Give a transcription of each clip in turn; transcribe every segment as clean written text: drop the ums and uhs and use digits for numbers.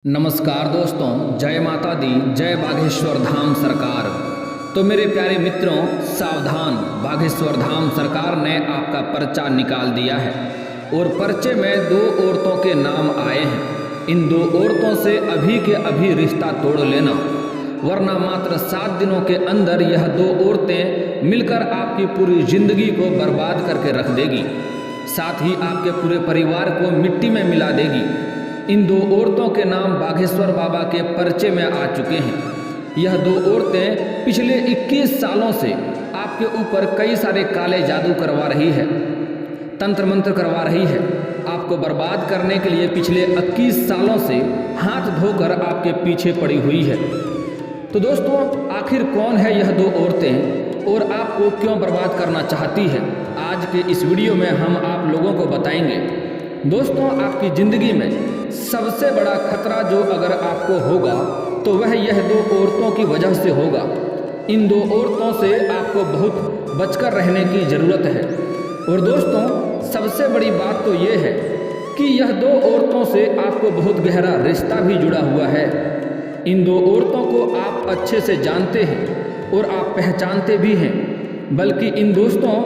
नमस्कार दोस्तों, जय माता दी, जय बागेश्वर धाम सरकार। तो मेरे प्यारे मित्रों, सावधान, बागेश्वर धाम सरकार ने आपका पर्चा निकाल दिया है और पर्चे में 2 औरतों के नाम आए हैं। इन 2 औरतों से अभी के अभी रिश्ता तोड़ लेना, वरना मात्र 7 दिनों के अंदर यह 2 औरतें मिलकर आपकी पूरी जिंदगी को बर्बाद करके रख देगी, साथ ही आपके पूरे परिवार को मिट्टी में मिला देगी। इन 2 औरतों के नाम बागेश्वर बाबा के पर्चे में आ चुके हैं। यह 2 औरतें पिछले 21 सालों से आपके ऊपर कई सारे काले जादू करवा रही है, तंत्र मंत्र करवा रही है। आपको बर्बाद करने के लिए पिछले 21 सालों से हाथ धोकर आपके पीछे पड़ी हुई है। तो दोस्तों, आखिर कौन है यह 2 औरतें और आपको क्यों बर्बाद करना चाहती है, आज के इस वीडियो में हम आप लोगों को बताएंगे। दोस्तों, आपकी ज़िंदगी में सबसे बड़ा खतरा जो अगर आपको होगा तो वह यह 2 औरतों की वजह से होगा। इन 2 औरतों से आपको बहुत बचकर रहने की ज़रूरत है। और दोस्तों, सबसे बड़ी बात तो ये है कि यह 2 औरतों से आपको बहुत गहरा रिश्ता भी जुड़ा हुआ है। इन 2 औरतों को आप अच्छे से जानते हैं और आप पहचानते भी हैं, बल्कि इन दोस्तों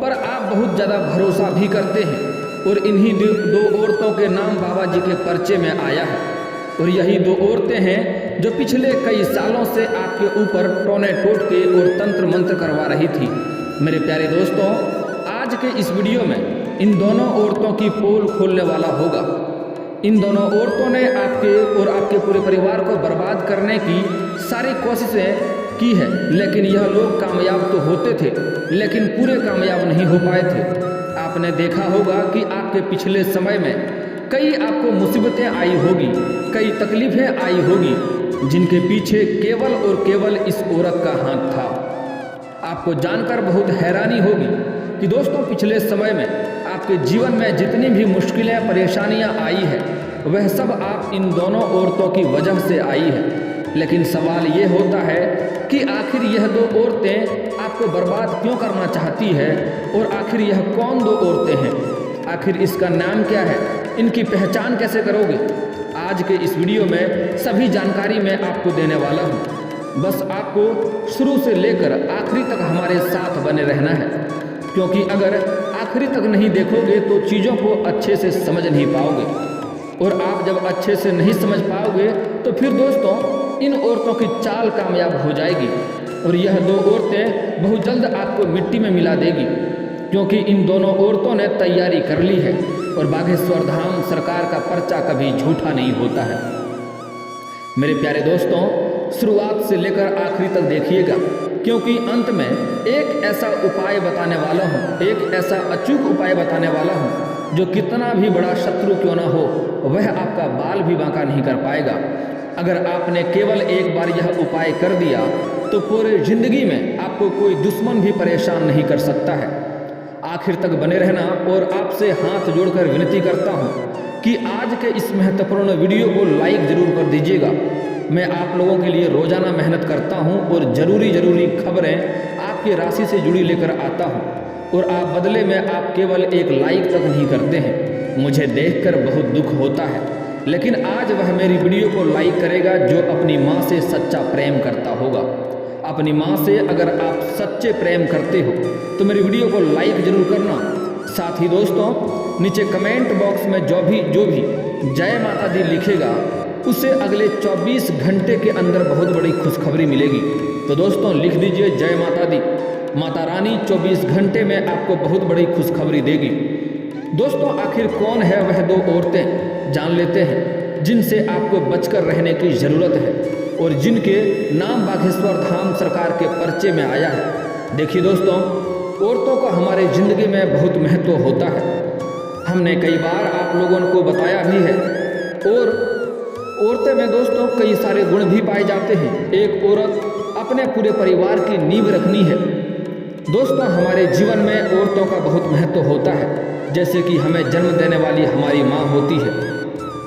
पर आप बहुत ज़्यादा भरोसा भी करते हैं। और इन्हीं 2 औरतों के नाम बाबा जी के पर्चे में आया है। और यही 2 औरतें हैं जो पिछले कई सालों से आपके ऊपर टोने टोटके और तंत्र मंत्र करवा रही थी। मेरे प्यारे दोस्तों, आज के इस वीडियो में इन दोनों औरतों की पोल खोलने वाला होगा। इन दोनों औरतों ने आपके और आपके पूरे परिवार को बर्बाद करने की सारी कोशिशें की है, लेकिन यह लोग कामयाब तो होते थे, लेकिन पूरे कामयाब नहीं हो पाए थे। आपने देखा होगा कि आपके पिछले समय में कई आपको मुसीबतें आई होगी, कई तकलीफें आई होगी, जिनके पीछे केवल और केवल इस औरत का हाथ था। आपको जानकर बहुत हैरानी होगी कि दोस्तों, पिछले समय में आपके जीवन में जितनी भी मुश्किलें परेशानियां आई है, वह सब आप इन दोनों औरतों की वजह से आई है। लेकिन सवाल ये होता है कि आखिर यह 2 औरतें आपको बर्बाद क्यों करना चाहती है और आखिर यह कौन 2 औरतें हैं, आखिर इसका नाम क्या है, इनकी पहचान कैसे करोगे। आज के इस वीडियो में सभी जानकारी मैं आपको देने वाला हूँ। बस आपको शुरू से लेकर आखिरी तक हमारे साथ बने रहना है, क्योंकि अगर आखिरी तक नहीं देखोगे तो चीज़ों को अच्छे से समझ नहीं पाओगे। और आप जब अच्छे से नहीं समझ पाओगे तो फिर दोस्तों इन औरतों की चाल कामयाब हो जाएगी और यह 2 औरतें बहुत जल्द आपको मिट्टी में मिला देगी, क्योंकि इन दोनों औरतों ने तैयारी कर ली है। और बागेश्वर धाम सरकार का पर्चा कभी झूठा नहीं होता है। मेरे प्यारे दोस्तों, शुरुआत से लेकर आखिरी तक देखिएगा, क्योंकि अंत में एक ऐसा उपाय बताने वाला हूँ, एक ऐसा अचूक उपाय बताने वाला हूँ जो कितना भी बड़ा शत्रु क्यों ना हो, वह आपका बाल भी बांका नहीं कर पाएगा। अगर आपने केवल एक बार यह उपाय कर दिया तो पूरी जिंदगी में आपको कोई दुश्मन भी परेशान नहीं कर सकता है। आखिर तक बने रहना और आपसे हाथ जोड़कर विनती करता हूँ कि आज के इस महत्वपूर्ण वीडियो को लाइक जरूर कर दीजिएगा। मैं आप लोगों के लिए रोजाना मेहनत करता हूँ और ज़रूरी खबरें आपकी राशि से जुड़ी लेकर आता हूँ, और आप बदले में आप केवल एक लाइक तक नहीं करते हैं। मुझे देखकर बहुत दुख होता है, लेकिन आज वह मेरी वीडियो को लाइक करेगा जो अपनी माँ से सच्चा प्रेम करता होगा। अपनी माँ से अगर आप सच्चे प्रेम करते हो तो मेरी वीडियो को लाइक जरूर करना। साथ ही दोस्तों, नीचे कमेंट बॉक्स में जो भी जय माता दी लिखेगा उसे अगले 24 घंटे के अंदर बहुत बड़ी खुशखबरी मिलेगी। तो दोस्तों, लिख दीजिए जय माता दी, माता रानी 24 घंटे में आपको बहुत बड़ी खुशखबरी देगी। दोस्तों, आखिर कौन है वह 2 औरतें, जान लेते हैं जिनसे आपको बचकर रहने की ज़रूरत है और जिनके नाम बागेश्वर धाम सरकार के पर्चे में आया है। देखिए दोस्तों, औरतों का हमारे ज़िंदगी में बहुत महत्व होता है। हमने कई बार आप लोगों को बताया भी है। और औरतें में दोस्तों कई सारे गुण भी पाए जाते हैं। एक औरत अपने पूरे परिवार की नींव रखनी है। दोस्तों, हमारे जीवन में औरतों का बहुत महत्व होता है। जैसे कि हमें जन्म देने वाली हमारी माँ होती है,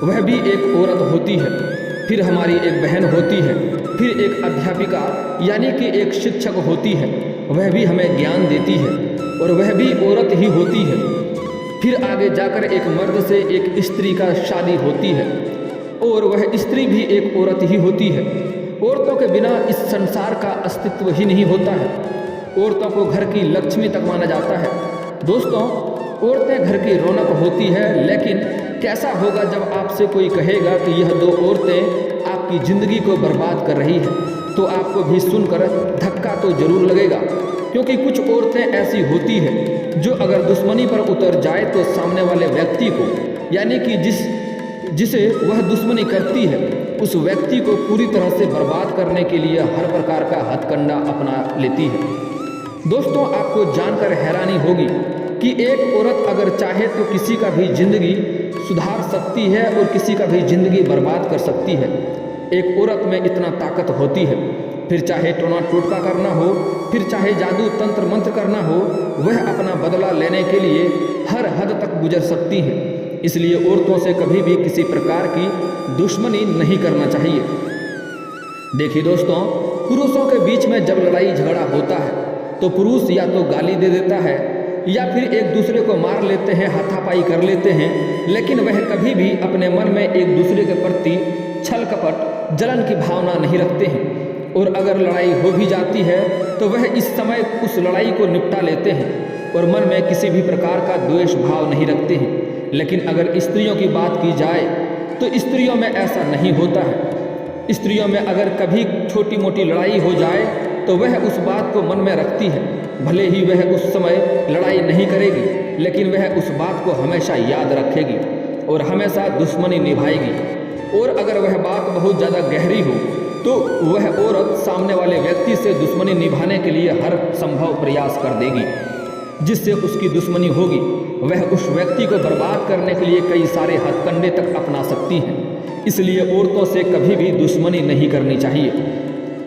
वह भी एक औरत होती है। फिर हमारी एक बहन होती है, फिर एक अध्यापिका यानी कि एक शिक्षक होती है, वह भी हमें ज्ञान देती है और वह भी औरत ही होती है। फिर आगे जाकर एक मर्द से एक स्त्री का शादी होती है। और वह स्त्री भी एक औरत ही होती है। औरतों के बिना इस संसार का अस्तित्व ही नहीं होता है। औरतों को घर की लक्ष्मी तक माना जाता है। दोस्तों, औरतें घर की रौनक होती है, लेकिन कैसा होगा जब आपसे कोई कहेगा कि यह दो औरतें आपकी ज़िंदगी को बर्बाद कर रही है, तो आपको भी सुनकर धक्का तो जरूर लगेगा। क्योंकि कुछ औरतें ऐसी होती है जो अगर दुश्मनी पर उतर जाए तो सामने वाले व्यक्ति को, यानी कि जिसे वह दुश्मनी करती है, उस व्यक्ति को पूरी तरह से बर्बाद करने के लिए हर प्रकार का हथकंडा अपना लेती है। दोस्तों, आपको जानकर हैरानी होगी कि एक औरत अगर चाहे तो किसी का भी जिंदगी सुधार सकती है और किसी का भी जिंदगी बर्बाद कर सकती है। एक औरत में इतना ताकत होती है, फिर चाहे टोना टोटका करना हो, फिर चाहे जादू तंत्र मंत्र करना हो, वह अपना बदला लेने के लिए हर हद तक गुजर सकती है। इसलिए औरतों से कभी भी किसी प्रकार की दुश्मनी नहीं करना चाहिए। देखिए दोस्तों, पुरुषों के बीच में जब लड़ाई झगड़ा होता है तो पुरुष या तो गाली दे देता है या फिर एक दूसरे को मार लेते हैं, हाथापाई कर लेते हैं, लेकिन वह कभी भी अपने मन में एक दूसरे के प्रति छल कपट जलन की भावना नहीं रखते हैं। और अगर लड़ाई हो भी जाती है तो वह इस समय उस लड़ाई को निपटा लेते हैं और मन में किसी भी प्रकार का द्वेष भाव नहीं रखते हैं। लेकिन अगर स्त्रियों की बात की जाए तो स्त्रियों में ऐसा नहीं होता है। स्त्रियों में अगर कभी छोटी मोटी लड़ाई हो जाए तो वह उस बात को मन में रखती है। भले ही वह उस समय लड़ाई नहीं करेगी, लेकिन वह उस बात को हमेशा याद रखेगी और हमेशा दुश्मनी निभाएगी। और अगर वह बात बहुत ज़्यादा गहरी हो तो वह औरत सामने वाले व्यक्ति से दुश्मनी निभाने के लिए हर संभव प्रयास कर देगी। जिससे उसकी दुश्मनी होगी वह उस व्यक्ति को बर्बाद करने के लिए कई सारे हथकंडे तक अपना सकती हैं। इसलिए औरतों से कभी भी दुश्मनी नहीं करनी चाहिए।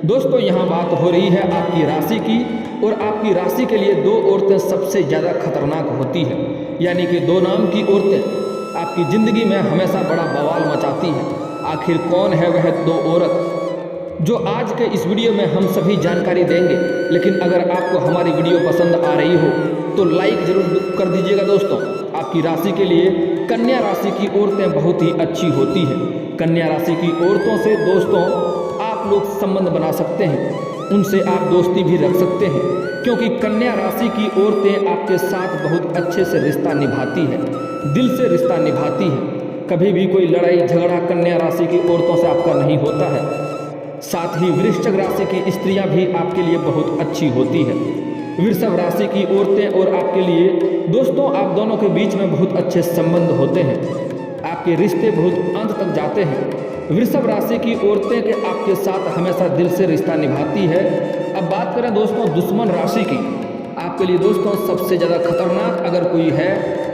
दोस्तों, यहाँ बात हो रही है आपकी राशि की, और आपकी राशि के लिए दो औरतें सबसे ज़्यादा खतरनाक होती हैं, यानी कि दो नाम की औरतें आपकी ज़िंदगी में हमेशा बड़ा बवाल मचाती हैं। आखिर कौन है वह दो औरत जो आज के इस वीडियो में हम सभी जानकारी देंगे। लेकिन अगर आपको हमारी वीडियो पसंद आ रही हो तो लाइक जरूर कर दीजिएगा। दोस्तों, आपकी राशि के लिए कन्या राशि की औरतें बहुत ही अच्छी होती हैं। कन्या राशि की औरतों से दोस्तों आप लोग संबंध बना सकते हैं, उनसे आप दोस्ती भी रख सकते हैं, क्योंकि कन्या राशि की औरतें आपके साथ बहुत अच्छे से रिश्ता निभाती है, दिल से रिश्ता निभाती है। कभी भी कोई लड़ाई झगड़ा कन्या राशि की औरतों से आपका नहीं होता है। साथ ही वृश्चिक राशि की स्त्रियां भी आपके लिए बहुत अच्छी होती है। वृषभ राशि की औरतें और आपके लिए दोस्तों आप दोनों के बीच में बहुत अच्छे संबंध होते हैं, आपके रिश्ते बहुत अंत तक जाते हैं। वृषभ राशि की औरतें के आपके साथ हमेशा दिल से रिश्ता निभाती है। अब बात करें दोस्तों दुश्मन राशि की, आपके लिए दोस्तों सबसे ज़्यादा खतरनाक अगर कोई है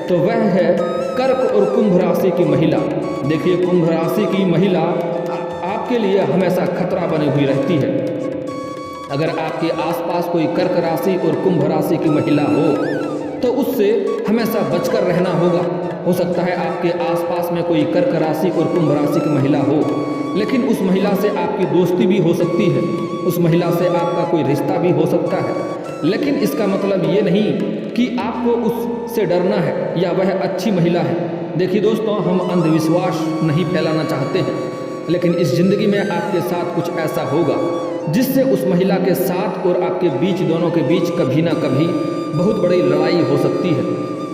तो वह है कर्क और कुंभ राशि की महिला। देखिए, कुंभ राशि की महिला आपके लिए हमेशा खतरा बनी हुई रहती है। अगर आपके आसपास कोई कर्क राशि और कुंभ राशि की महिला हो तो उससे हमेशा बचकर रहना होगा। हो सकता है आपके आसपास में कोई कर्क राशि और कुंभ राशि की महिला हो, लेकिन उस महिला से आपकी दोस्ती भी हो सकती है, उस महिला से आपका कोई रिश्ता भी हो सकता है। लेकिन इसका मतलब ये नहीं कि आपको उससे डरना है या वह अच्छी महिला है। देखिए दोस्तों, हम अंधविश्वास नहीं फैलाना चाहते हैं, लेकिन इस ज़िंदगी में आपके साथ कुछ ऐसा होगा जिससे उस महिला के साथ और आपके बीच, दोनों के बीच कभी ना कभी बहुत बड़ी लड़ाई हो सकती है,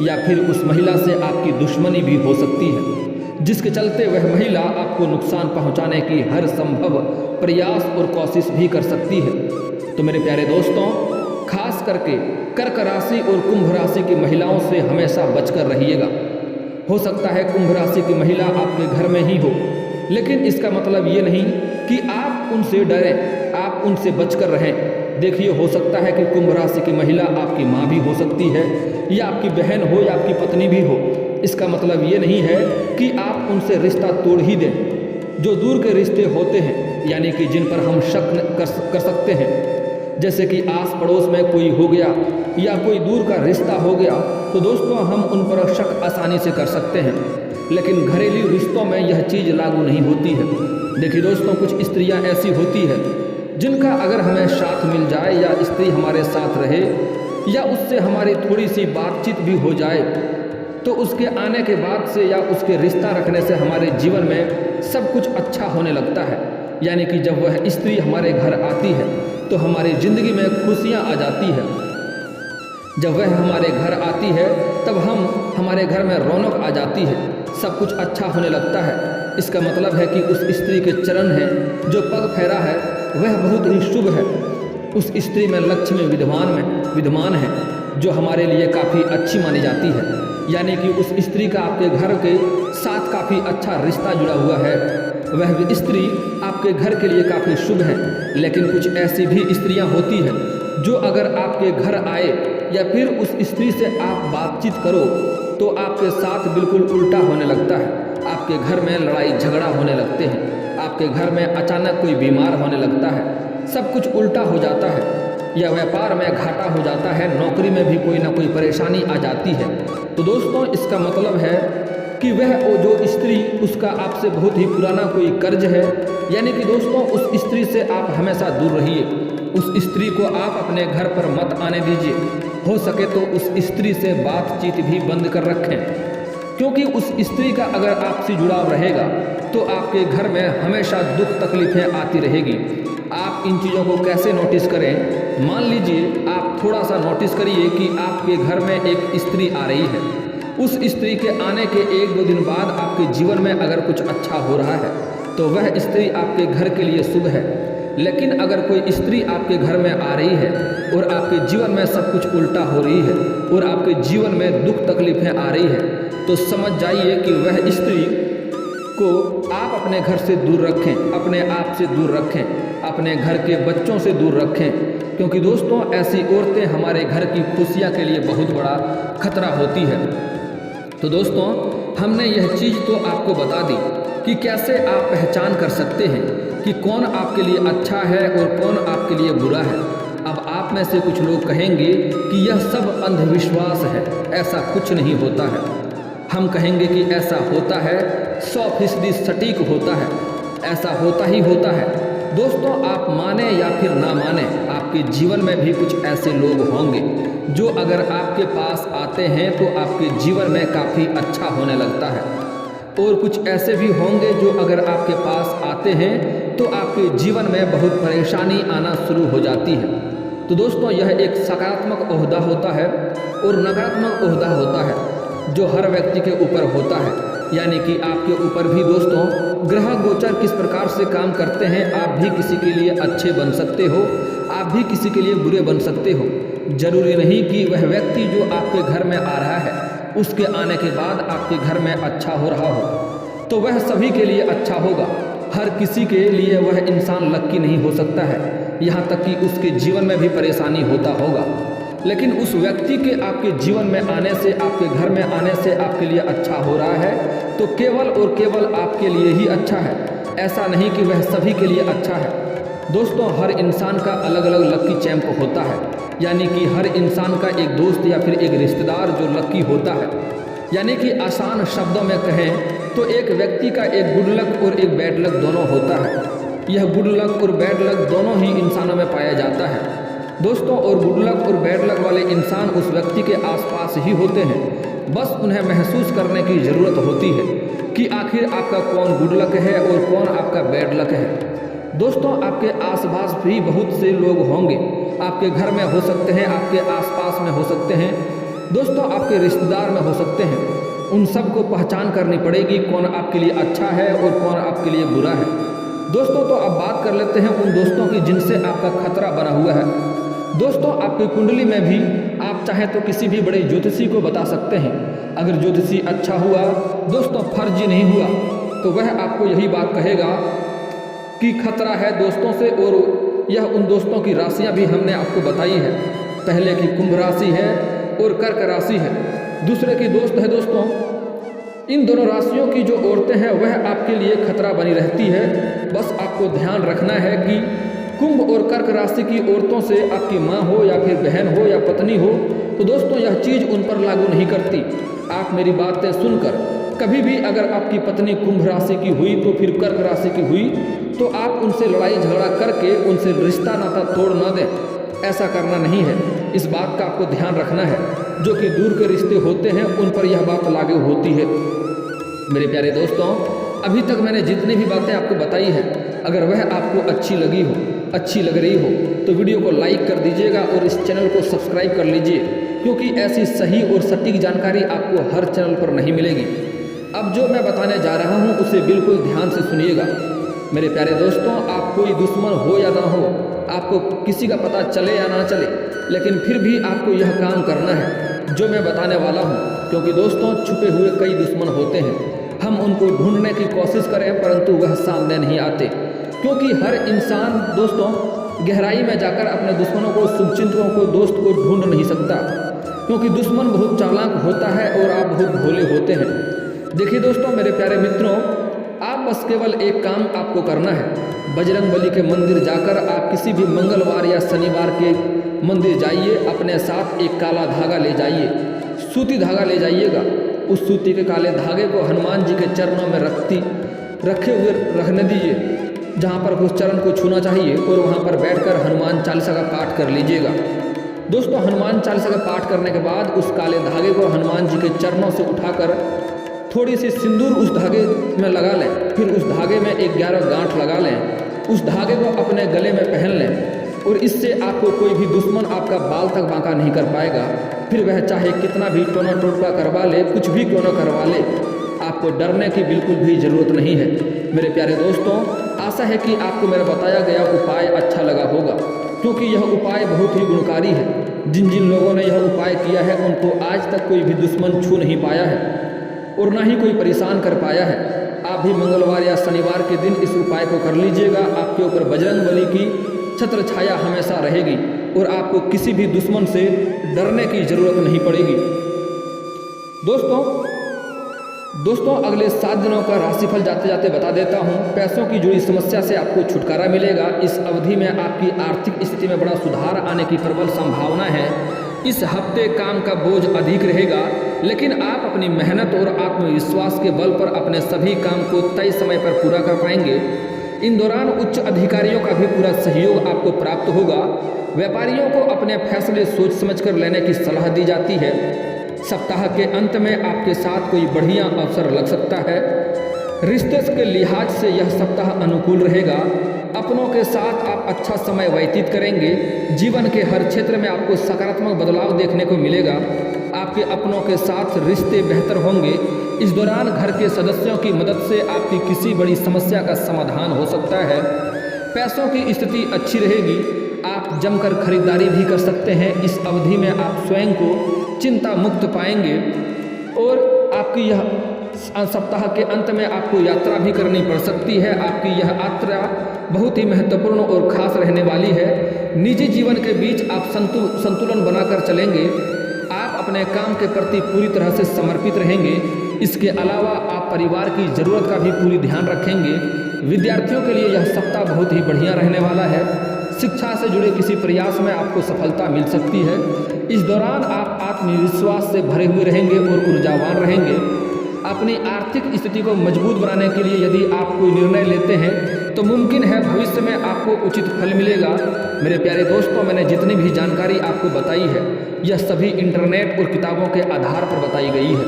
या फिर उस महिला से आपकी दुश्मनी भी हो सकती है, जिसके चलते वह महिला आपको नुकसान पहुंचाने की हर संभव प्रयास और कोशिश भी कर सकती है। तो मेरे प्यारे दोस्तों, खास करके कर्क राशि और कुंभ राशि की महिलाओं से हमेशा बचकर रहिएगा। हो सकता है कुंभ राशि की महिला आपके घर में ही हो, लेकिन इसका मतलब ये नहीं कि आप उनसे डरें, आप उनसे बचकर रहें। देखिए, हो सकता है कि कुंभ राशि की महिला आपकी माँ भी हो सकती है, या आपकी बहन हो, या आपकी पत्नी भी हो। इसका मतलब ये नहीं है कि आप उनसे रिश्ता तोड़ ही दें। जो दूर के रिश्ते होते हैं, यानी कि जिन पर हम शक कर सकते हैं, जैसे कि आस पड़ोस में कोई हो गया या कोई दूर का रिश्ता हो गया, तो दोस्तों हम उन पर शक आसानी से कर सकते हैं। लेकिन घरेलू रिश्तों में यह चीज़ लागू नहीं होती है। देखिए दोस्तों, कुछ स्त्रियां ऐसी होती है जिनका अगर हमें साथ मिल जाए, या स्त्री हमारे साथ रहे, या उससे हमारी थोड़ी सी बातचीत भी हो जाए, तो उसके आने के बाद से या उसके रिश्ता रखने से हमारे जीवन में सब कुछ अच्छा होने लगता है। यानी कि जब वह स्त्री हमारे घर आती है तो हमारी ज़िंदगी में खुशियाँ आ जाती है। जब वह हमारे घर आती है तब हमारे घर में रौनक आ जाती है, सब कुछ अच्छा होने लगता है। इसका मतलब है कि उस स्त्री के चरण हैं जो पग फेरा है वह बहुत ही शुभ है। उस स्त्री में लक्ष्मी विद्यमान है जो हमारे लिए काफ़ी अच्छी मानी जाती है। यानी कि उस स्त्री का आपके घर के साथ काफ़ी अच्छा रिश्ता जुड़ा हुआ है। वह स्त्री आपके घर के लिए काफ़ी शुभ है। लेकिन कुछ ऐसी भी स्त्रियां होती हैं जो अगर आपके घर आए या फिर उस स्त्री से आप बातचीत करो तो आपके साथ बिल्कुल उल्टा होने लगता है। आपके घर में लड़ाई झगड़ा होने लगते हैं, आपके घर में अचानक कोई बीमार होने लगता है, सब कुछ उल्टा हो जाता है, या व्यापार में घाटा हो जाता है, नौकरी में भी कोई ना कोई परेशानी आ जाती है। तो दोस्तों इसका मतलब है कि वह वो जो स्त्री उसका आपसे बहुत ही पुराना कोई कर्ज है। यानी कि दोस्तों उस स्त्री से आप हमेशा दूर रहिए। उस स्त्री को आप अपने घर पर मत आने दीजिए। हो सके तो उस स्त्री से बातचीत भी बंद कर रखें, क्योंकि उस स्त्री का अगर आपसे जुड़ाव रहेगा तो आपके घर में हमेशा दुख तकलीफें आती रहेगी। आप इन चीज़ों को कैसे नोटिस करें? मान लीजिए आप थोड़ा सा नोटिस करिए कि आपके घर में एक स्त्री आ रही है। उस स्त्री के आने के 1-2 दिन बाद आपके जीवन में अगर कुछ अच्छा हो रहा है तो वह स्त्री आपके घर के लिए शुभ है। लेकिन अगर कोई स्त्री आपके घर में आ रही है और आपके जीवन में सब कुछ उल्टा हो रही है और आपके जीवन में दुख तकलीफें आ रही है तो समझ जाइए कि वह स्त्री को आप अपने घर से दूर रखें, अपने आप से दूर रखें, अपने घर के बच्चों से दूर रखें। क्योंकि दोस्तों ऐसी औरतें हमारे घर की खुशियाँ के लिए बहुत बड़ा खतरा होती है। तो दोस्तों हमने यह चीज़ तो आपको बता दी कि कैसे आप पहचान कर सकते हैं कि कौन आपके लिए अच्छा है और कौन आपके लिए बुरा है। अब आप में से कुछ लोग कहेंगे कि यह सब अंधविश्वास है, ऐसा कुछ नहीं होता है। हम कहेंगे कि ऐसा होता है, 100% सटीक होता है, ऐसा होता ही होता है। दोस्तों आप माने या फिर ना माने, आपके जीवन में भी कुछ ऐसे लोग होंगे जो अगर आपके पास आते हैं तो आपके जीवन में काफ़ी अच्छा होने लगता है, और कुछ ऐसे भी होंगे जो अगर आपके पास आते हैं तो आपके जीवन में बहुत परेशानी आना शुरू हो जाती है। तो दोस्तों यह एक सकारात्मक ओहदा होता है और नकारात्मक ओहदा होता है जो हर व्यक्ति के ऊपर होता है। यानी कि आपके ऊपर भी दोस्तों ग्रह गोचर किस प्रकार से काम करते हैं। आप भी किसी के लिए अच्छे बन सकते हो, आप भी किसी के लिए बुरे बन सकते हो। जरूरी नहीं कि वह व्यक्ति जो आपके घर में आ रहा है उसके आने के बाद आपके घर में अच्छा हो रहा हो तो वह सभी के लिए अच्छा होगा। हर किसी के लिए वह इंसान लक्की नहीं हो सकता है, यहाँ तक कि उसके जीवन में भी परेशानी होता होगा। लेकिन उस व्यक्ति के आपके जीवन में आने से, आपके घर में आने से आपके लिए अच्छा हो रहा है तो केवल और केवल आपके लिए ही अच्छा है, ऐसा नहीं कि वह सभी के लिए अच्छा है। दोस्तों हर इंसान का अलग अलग लक्की चैम्प होता है। यानी कि हर इंसान का एक दोस्त या फिर एक रिश्तेदार जो लक्की होता है। यानी कि आसान शब्दों में कहें तो एक व्यक्ति का एक गुड लक और एक बैड लक दोनों होता है। यह गुड लक और बैड लक दोनों ही इंसानों में पाया जाता है दोस्तों। और गुड लक और बैड लक वाले इंसान उस व्यक्ति के आसपास ही होते हैं। बस उन्हें महसूस करने की ज़रूरत होती है कि आखिर आपका कौन गुड लक है और कौन आपका बैड लक है। दोस्तों आपके आसपास भी बहुत से लोग होंगे, आपके घर में हो सकते हैं, आपके आसपास में हो सकते हैं, दोस्तों आपके रिश्तेदार में हो सकते हैं। उन सब को पहचान करनी पड़ेगी कौन आपके लिए अच्छा है और कौन आपके लिए बुरा है। दोस्तों तो अब बात कर लेते हैं उन दोस्तों की जिनसे आपका खतरा बना हुआ है। दोस्तों आपकी कुंडली में भी आप चाहें तो किसी भी बड़े ज्योतिषी को बता सकते हैं। अगर ज्योतिषी अच्छा हुआ दोस्तों, फर्जी नहीं हुआ, तो वह आपको यही बात कहेगा कि खतरा है दोस्तों से। और यह उन दोस्तों की राशियां भी हमने आपको बताई है। पहले की कुंभ राशि है और कर्क राशि है, दूसरे की दोस्त है दोस्तों। इन दोनों राशियों की जो औरतें हैं वह आपके लिए खतरा बनी रहती है। बस आपको ध्यान रखना है कि कुंभ और कर्क राशि की औरतों से आपकी माँ हो या फिर बहन हो या पत्नी हो तो दोस्तों यह चीज़ उन पर लागू नहीं करती। आप मेरी बातें सुनकर कभी भी अगर आपकी पत्नी कुंभ राशि की हुई तो फिर कर्क राशि की हुई तो आप उनसे लड़ाई झगड़ा करके उनसे रिश्ता नाता तोड़ न दें, ऐसा करना नहीं है। इस बात का आपको ध्यान रखना है। जो कि दूर के रिश्ते होते हैं उन पर यह बात लागू होती है। मेरे प्यारे दोस्तों, अभी तक मैंने जितनी भी बातें आपको बताई है, अगर वह आपको अच्छी लगी हो, अच्छी लग रही हो तो वीडियो को लाइक कर दीजिएगा और इस चैनल को सब्सक्राइब कर लीजिए, क्योंकि ऐसी सही और सटीक जानकारी आपको हर चैनल पर नहीं मिलेगी। अब जो मैं बताने जा रहा हूँ उसे बिल्कुल ध्यान से सुनिएगा। मेरे प्यारे दोस्तों, आप कोई दुश्मन हो या ना हो, आपको किसी का पता चले या ना चले, लेकिन फिर भी आपको यह काम करना है जो मैं बताने वाला हूँ, क्योंकि दोस्तों छुपे हुए कई दुश्मन होते हैं। हम उनको ढूंढने की कोशिश करें परंतु वह सामने नहीं आते, क्योंकि हर इंसान दोस्तों गहराई में जाकर अपने दुश्मनों को, शुभचिंतकों को, दोस्त को ढूंढ नहीं सकता, क्योंकि दुश्मन बहुत चालाक होता है और आप बहुत भोले होते हैं। देखिए दोस्तों, मेरे प्यारे मित्रों, आप बस केवल एक काम आपको करना है। बजरंगबली के मंदिर जाकर आप किसी भी मंगलवार या शनिवार के मंदिर जाइए, अपने साथ एक काला धागा ले जाइए, सूती धागा ले जाइएगा। उस सूती के काले धागे को हनुमान जी के चरणों में रखे हुए रखने दीजिए, जहाँ पर उस चरण को छूना चाहिए, और वहाँ पर बैठकर हनुमान चालीसा का पाठ कर लीजिएगा। दोस्तों, हनुमान चालीसा का पाठ करने के बाद उस काले धागे को हनुमान जी के चरणों से उठाकर थोड़ी सी सिंदूर उस धागे में लगा लें, फिर उस धागे में 11 गांठ लगा लें, उस धागे को अपने गले में पहन लें, और इससे आपको कोई भी दुश्मन आपका बाल तक बांका नहीं कर पाएगा। फिर वह चाहे कितना भी टोना टोटका करवा ले, कुछ भी क्यों न करवा ले, आपको डरने की बिल्कुल भी ज़रूरत नहीं है। मेरे प्यारे दोस्तों, आशा है कि आपको मेरा बताया गया उपाय अच्छा लगा होगा, क्योंकि यह उपाय बहुत ही गुणकारी है। जिन जिन लोगों ने यह उपाय किया है उनको आज तक कोई भी दुश्मन छू नहीं पाया है और ना ही कोई परेशान कर पाया है। आप भी मंगलवार या शनिवार के दिन इस उपाय को कर लीजिएगा। आपके ऊपर बजरंगबली की छत्र छाया हमेशा रहेगी और आपको किसी भी दुश्मन से डरने की ज़रूरत नहीं पड़ेगी। दोस्तों अगले 7 दिनों का राशिफल जाते जाते बता देता हूँ। पैसों की जुड़ी समस्या से आपको छुटकारा मिलेगा। इस अवधि में आपकी आर्थिक स्थिति में बड़ा सुधार आने की प्रबल संभावना है। इस हफ्ते काम का बोझ अधिक रहेगा, लेकिन आप अपनी मेहनत और आत्मविश्वास के बल पर अपने सभी काम को तय समय पर पूरा कर पाएंगे। इन दौरान उच्च अधिकारियों का भी पूरा सहयोग आपको प्राप्त होगा। व्यापारियों को अपने फैसले सोच समझकर लेने की सलाह दी जाती है। सप्ताह के अंत में आपके साथ कोई बढ़िया अवसर लग सकता है। रिश्ते के लिहाज से यह सप्ताह अनुकूल रहेगा। अपनों के साथ आप अच्छा समय व्यतीत करेंगे। जीवन के हर क्षेत्र में आपको सकारात्मक बदलाव देखने को मिलेगा। आपके अपनों के साथ रिश्ते बेहतर होंगे। इस दौरान घर के सदस्यों की मदद से आपकी किसी बड़ी समस्या का समाधान हो सकता है। पैसों की स्थिति अच्छी रहेगी। आप जमकर खरीदारी भी कर सकते हैं। इस अवधि में आप स्वयं को चिंता मुक्त पाएंगे और आपकी यह सप्ताह के अंत में आपको यात्रा भी करनी पड़ सकती है। आपकी यह यात्रा बहुत ही महत्वपूर्ण और खास रहने वाली है। निजी जीवन के बीच आप संतुलन बनाकर चलेंगे। आप अपने काम के प्रति पूरी तरह से समर्पित रहेंगे। इसके अलावा आप परिवार की ज़रूरत का भी पूरी ध्यान रखेंगे। विद्यार्थियों के लिए यह सप्ताह बहुत ही बढ़िया रहने वाला है। शिक्षा से जुड़े किसी प्रयास में आपको सफलता मिल सकती है। इस दौरान आप आत्मविश्वास से भरे हुए रहेंगे और ऊर्जावान रहेंगे। अपनी आर्थिक स्थिति को मजबूत बनाने के लिए यदि आप कोई निर्णय लेते हैं तो मुमकिन है भविष्य में आपको उचित फल मिलेगा। मेरे प्यारे दोस्तों, मैंने जितनी भी जानकारी आपको बताई है यह सभी इंटरनेट और किताबों के आधार पर बताई गई है।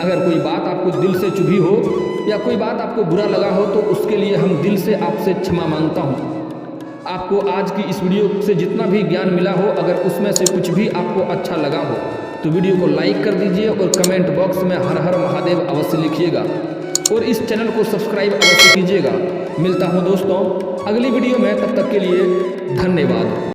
अगर कोई बात आपको दिल से चुभी हो या कोई बात आपको बुरा लगा हो तो उसके लिए हम दिल से आपसे क्षमा मांगता हूँ। आपको आज की इस वीडियो से जितना भी ज्ञान मिला हो, अगर उसमें से कुछ भी आपको अच्छा लगा हो तो वीडियो को लाइक कर दीजिए और कमेंट बॉक्स में हर हर महादेव अवश्य लिखिएगा और इस चैनल को सब्सक्राइब अवश्य कीजिएगा। मिलता हूँ दोस्तों अगली वीडियो में, तब तक के लिए धन्यवाद।